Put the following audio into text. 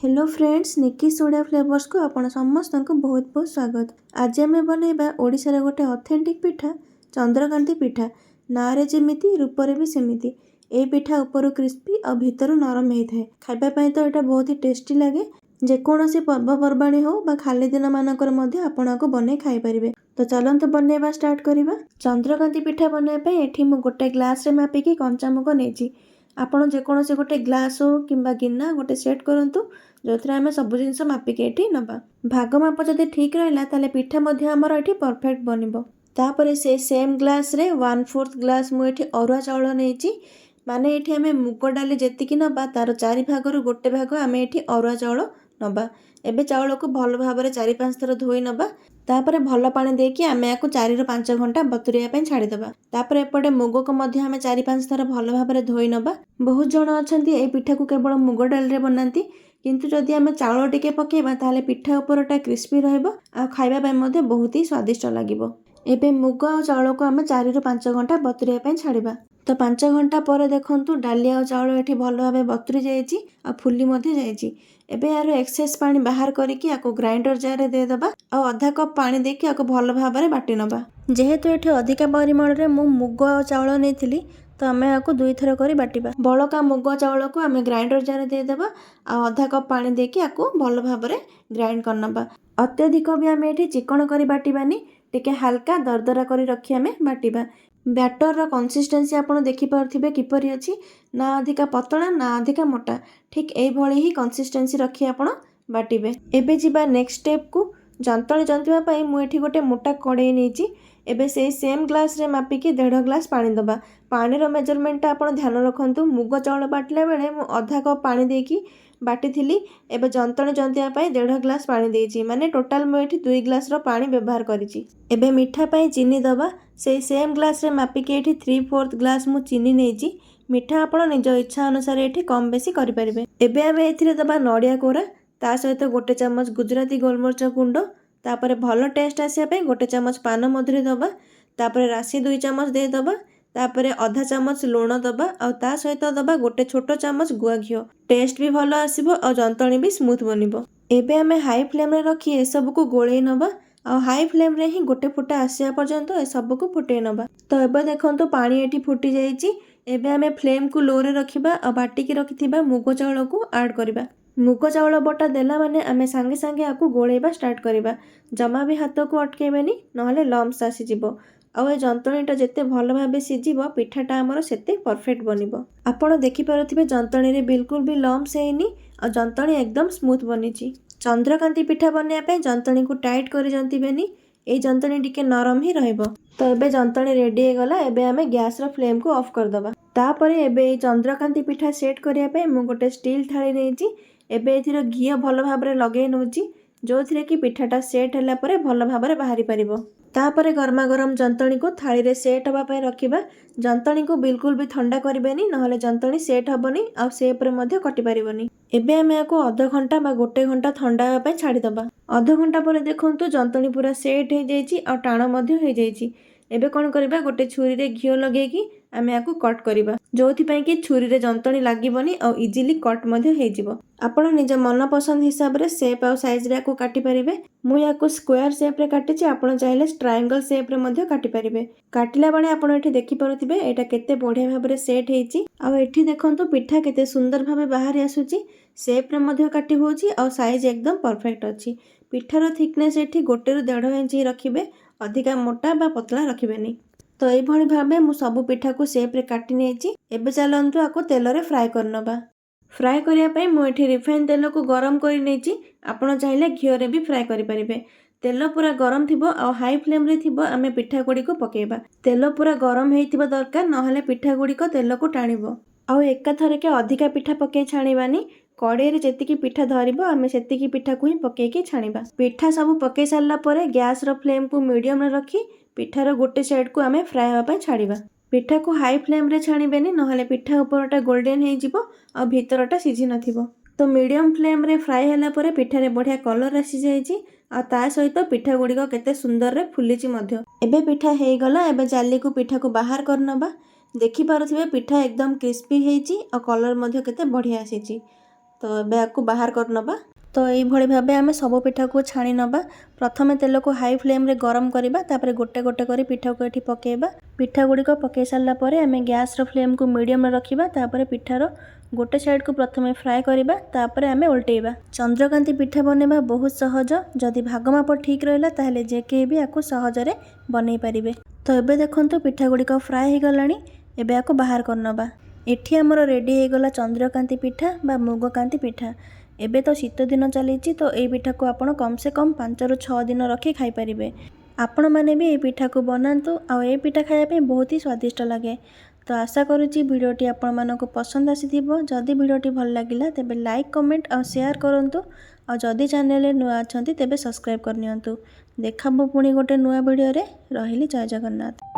Hello friends, निकी soda flavours को आपण समस्त को बहुत बहुत स्वागत। आज आम बनइबा ओडिशार गोटे ऑथेंटिक पिठा चंद्रकांति पिठा। नारे जेमिति रूपरे भी सेमिति। ए पिठा ऊपर क्रिस्पी और भीतर नरम होता है। खाइबा पई तो एटा बहुत ही टेस्टी लगे। जेकोसी पर्वपर्वाणी हो बा खाली दिन मानकर मध्य आपण को बने खाई परिबे। तो चलंतु बनइबा स्टार्ट करिबा। चंद्रकांति पिठा बनइबा पई एठी मु गोटे ग्लास रे मापिकी कंचा मुग नेची। आपण जेकोसी गोटे ग्लास हो किंबा गिन्ना गोटे सेट करंतु जो थे आम सब जिन मापिक ये नवा। भाग माप जब ठीक रहा ताले पिठा आमर ये परफेक्ट बनब। तापर से सेम ग्लास रे 1/4 ग्लास मुझे अरुआ चाउल नहीं माने ये आम मुग डाली जी नवा तार 4 भाग गोटे भाग आम ये अरुआ चाउल नवा। एबे चाउल को भल भाव में 4-5 थर धोई नवा। तापर भल पानी देकी आम या 4 ରୁ 5 घंटा बतुरिया छाड़ीदबा। तापर एपटे मुग को आम 4-5 थर भल भाव में धोई नवा। बहुत जन अच्छा ये पिठा को केवल मुग डाली बनाती किंतु जदि आम चाउल टिके पकेबा ताले पिठा उपरटा क्रिस्पी रहइबो आ खाइबा पई मध्ये बहुत ही स्वादिष्ट लागिबो। एबे मुग आ चाउल को आम 4 ରୁ 5 घंटा बतुरिया पई छाड़ीबा। तो 5 घंटा पर देखंतु डाली आ चाउल एठी भल भाबे बतुरी जाईची आ फुली मध्ये जाईची। एबे यार एक्सेस पानी बाहर करिकि आको ग्राइंडर जार रे दे दबा आ आधा कप पानी देकी आको भल भाबरे बाटी नबा। जेहेतु एठी अधिका परिमाण रे मु मुग आ चाउल नेथिली तो आम आपको 2 थर कर बाटिबा। बड़का मुग चाउल को आम ग्राइंडर जार देदेबा आ आधा कप पानी देकी आपको भल भाव में ग्राइंड करनबा। अत्यधिक भी आम ये चिकन कर बाटिबानी, टिके हल्का दरदरा कर रखी आम बाटिबा। बैटर कंसिस्टेंसी आपड़ देखिपे किपरि अच्छी, ना अधिका पतला ना अधिका मोटा, ठीक यही ही कंसिस्टेंसी रखी आपड़ बाटिबे। एबे जिबा नेक्स्ट स्टेप को जंतणी जंतिबा पई मु एठी गोटे मोटा कड़ाई नेची। एबे से सेम ग्लास रे मापिकी 1.5 ग्लास पानी दबा। पानी रो मेजरमेंट आपड़ ध्यान रखंतु। मुग चाउल बाटला बेले मु आधा कप पानी देकी बाटी थिली। एबे जंतणी जंतिबा पई 1.5 ग्लास पानी देची, माने टोटल मु एठी 2 ग्लास रो पानी व्यवहार करिची। एबे मीठा पई चीनी दबा। से सेम ग्लास रे मापिकी एठी 3/4 ग्लास मु चीनी नेची। मीठा आपड़ निज इच्छा अनुसार एठी कम बेसी करि परिबे। एबे आमे एथिरे दबा नडिया कोरा, ता सहित गोटे चम्मच गुजराती गोलमरिच गुंड, तापर भल टेस्ट आसिया पे गोटे चम्मच पान मधुरी दबा। तापर राशि 2 चम्मच दे दबा। तापर आधा चम्मच लुण दबा आ ता सहित दबा गोटे छोट चम्मच गुआ घिओ। टेस्ट भी भल आसीबो और जंतणी भी स्मूथ बनिबो। एबे आमे हाई फ्लेम रे रखी ए सब को गोळेई नबा और हाई फ्लेम रे ही गोटे फुटा आसिया पर्यंत ए सब को फुटेई नबा। तो एबे देखंतु पानी एठी फुटी जाईची। एबे आमे फ्लेम को लो रे रखिबा और बाटिकी रखिथिबा मुग चाउल को ऐड करिबा। मुग चाउल बटा देला माने आमे सांगे सांगे आकु गोळेबा स्टार्ट करिबा। जमा भी हाथ को अटकेबेनी, नहले लम्स आसी जिवो। आउ ए जंतणीटा जेते भल भाबे सिझिबो पिठाटा हमर सेते परफेक्ट बनिबो। आपण देखि पारुथिबे जंतणी रे बिल्कुल भी लम्स हेनी और जंतणी एकदम स्मूथ बनिची। चंद्रकांति पिठा बनया पे जंतणी को टाइट करी जंतिबेनी, ए जंतणी टिके नरम ही रहइबो। तो एबे जंतणी रेडी हे गला। एबे आमे गैस रो फ्लेम को ऑफ कर दबा। तापरे एबे चंद्रकांति पिठा सेट करिया पे मु गोटे स्टील थाली नेची। एबे एथिरो घिओ भल भाबरे लगे नउची, जो थिरे कि पिठाटा सेट होला परे भल भाबरे बाहरी परिबो। तापरे गरमा गरम जंतणी को थाली रे सेट हबा पे रखिबा। जंतणी को बिल्कुल भी ठंडा करिबेनी, नहले जंतणी सेट हबनी आ शेप रे मध्ये कटि परिबोनी। एबे आमे आको आधा घंटा बा गोटे घंटा ठंडा हबा पे छाडी दबा। आधा घंटा परे देखंतु जंतणी पूरा सेट हे जाईची आ टाण मध्ये हे जाईची। एबे कोन करिबा, गोटे छुरी रे घिओ लगेकी आमे आको कट करिबा, जोथि पई कि छुरी रे जंतणी लागिबोनी आ इजीली कट मध्ये हे जिवो। आपण निज मन पसंद हिसाब रे शेप आ साइज रे आको काटि परिबे। मु याको स्क्वायर शेप रे काटिची, आपण चाहिले ट्रायंगल शेप रे मध्ये काटि परिबे। काटिला बळे आपण एठी देखि पारुथिबे एटा केते बढ़िया भाबरे सेट हेची। आ एठी देखंतु पिठा केते सुंदर भाबे बाहर आसुची। शेप रे मध्ये काटि होची आ साइज एकदम परफेक्ट अछि। पिठार थिकनेस एठी 1 ରୁ 1.5 इंच रखिबे, अधिका मोटा बा पतला रखिबेनी। तो एई भଳି भाबे मु सब पिठा को शेप रे काटि नेची। एबे चलंतु आको तेल रे फ्राई करनबा। फ्राई करिया पे मु एठी रिफाइन तेल को गरम करि नेची। आपण चाहिले घिओ रे भी फ्राई करि परिबे। तेल पूरा गरम थिबो आ हाई फ्लेम रे थिबो आमे पिठा गुडी को पकेबा। तेल पूरा गरम हेइतिबा दरकार, नहले पिठा गुडी को तेल को टाणिबो। आ एका थरे के अधिका पिठा पके छाणीबानी। कड़े रे जेतिकी पिठा धरिबो आमे सेतिकी पिठा को ही पकेकी छाणीबा। पिठा सब पके सारला परे गैस रो फ्लेम को मीडियम रे रखी पिठार गोटे साइड को आमे फ्राई हबा पे छाड़ीबा। पिठा को हाई फ्लेम रे छाणीबेनी, नहले पिठा उपरटा गोल्डन हे जिवो आ भीतरटा सिझी नथिबो। तो मीडियम फ्लेम रे फ्राई होला परे पिठा रे बढ़िया कलर आसी जाईची आ ता सहित पिठा गुडी को केते सुंदर रे फुलीची मध्य। एबे पिठा हे गला। एबे जाली को पिठा को बाहर करनबा। देखि पारुथिबे पिठा एकदम क्रिस्पी हेची आ कलर मध्य केते बढ़िया आसीची। तो एबे आकु बाहर कर नबा। तो यही भावे आम सब पिठा को छाणी नबा। प्रथमे तेल को हाई फ्लेम रे गरम करवा, तापर गोटे गोटे करी पिठा को एठी पकेइबा। पिठा गुड़िक पकई सारा पर आम गैस रो फ्लेम को मीडियम रे रखिबा। तापर पिठार गोटे साइड को प्रथमे फ्राए करवा, तापर आम उल्टेइबा। चंद्रकांति पिठा बनेबा बहुत सहज। जदि भागमाप ठीक रहिला ताहले जे के भी आकु सहजरे बनै पारिबे। तो एबे देखंतु पिठा गुड़िक फ्राए हो गलानी। एबे आकु बाहर कर नबा। एठी हमर रेडी हो गला चंद्रकांति पिठा बा मुगकांति पिठा। एबे तो शीत दिन चली, तो ये पिठा को आपण कम से कम 5 ରୁ 6 दिन रखी खाई पारिबे। आपण माने भी ये पिठा को बनातु आ ये पिठा खाया पे बहुत ही स्वादिष्ट लगे। तो आशा करुच्ची भिडियोटी आपण मानक पसंद आसीथिबो। जदि भिडियोटी भल लागिला तेबे लाइक कमेंट और शेयर करंतु। और जदि चैनल नुआ अछंती तेबे सब्सक्राइब करनियंतु। देखाबो पुणी गोटे नुआ भिडियो रे। रहिली जय जगन्नाथ।